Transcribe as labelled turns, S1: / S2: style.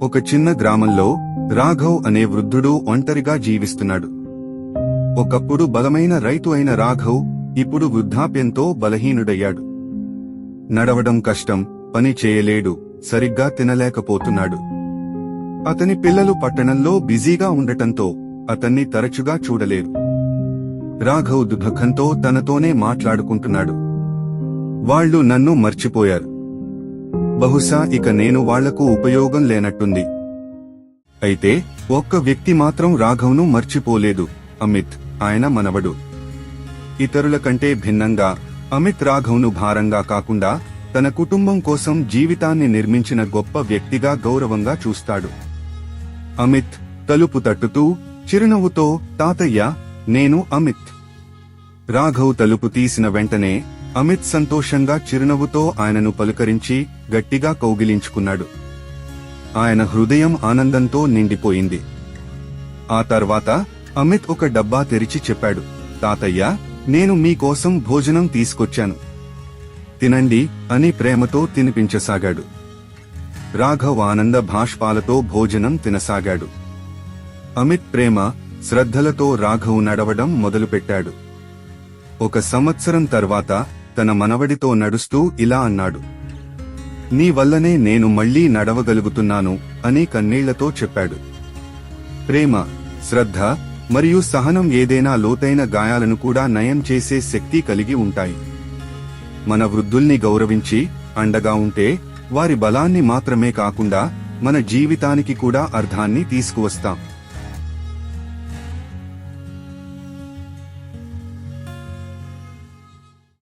S1: ఒక చిన్న గ్రామంలో రాఘవ్ అనే వృద్ధుడు ఒంటరిగా జీవిస్తున్నాడు. ఒకప్పుడు బలమైన రైతు అయిన రాఘవ్ ఇప్పుడు వృద్ధాప్యంతో బలహీనుడయ్యాడు. నడవడం కష్టం, పని చేయలేడు, సరిగ్గా తినలేకపోతున్నాడు. అతని పిల్లలు పట్టణంలో బిజీగా ఉండటంతో అతన్ని తరచుగా చూడలేరు. రాఘవ్ దుఃఖంతో తనతోనే మాట్లాడుకుంటున్నాడు. వాళ్ళు నన్ను మర్చిపోయారు. బహుశా ఇక నేను వాళ్లకు ఉపయోగం లేనట్టుంది. అయితే ఒక్క వ్యక్తి మాత్రం రాఘవ్ను మర్చిపోలేదు, అమిత్. ఆయన మనవడు. ఇతరుల కంటే భిన్నంగా అమిత్ రాఘవ్ను భారంగా కాకుండా తన కుటుంబం కోసం జీవితాన్ని నిర్మించిన గొప్ప వ్యక్తిగా గౌరవంగా చూస్తాడు. అమిత్ తలుపు తట్టుతూ చిరునవ్వుతో, తాతయ్య, నేను అమిత్. రాఘవ్ తలుపు తీసిన వెంటనే అమిత్ సంతోషంగా చిరునవ్వుతో ఆయనను పలుకరించి గట్టిగా కౌగిలించుకున్నాడు. ఆయన హృదయం ఆనందంతో నిండిపోయింది. ఆ తర్వాత అమిత్ ఒక డబ్బా తెరిచి చెప్పాడు, తాతయ్య, నేను మీకోసం భోజనం తీసుకొచ్చాను. తినండి అని ప్రేమతో తినిపించసాగాడు. రాఘవ్ ఆనంద భాష్పాలతో భోజనం తినసాగాడు. అమిత్ ప్రేమ, శ్రద్ధలతో రాఘవ్ నడవడం మొదలుపెట్టాడు. 1 సంవత్సరం తర్వాత తన మనవడితో నడుస్తూ ఇలా అన్నాడు, నీ వల్లనే నేను మళ్లీ నడవగలుగుతున్నాను అని కన్నీళ్లతో చెప్పాడు. ప్రేమ, శ్రద్ధ మరియు సహనం ఏదైనా లోతైన గాయాలను కూడా నయం చేసే శక్తి కలిగి ఉంటాయి. మన వృద్ధుల్ని గౌరవించి అండగా ఉంటే వారి బలాన్ని మాత్రమే కాకుండా మన జీవితానికి కూడా అర్థాన్ని తీసుకువస్తాం.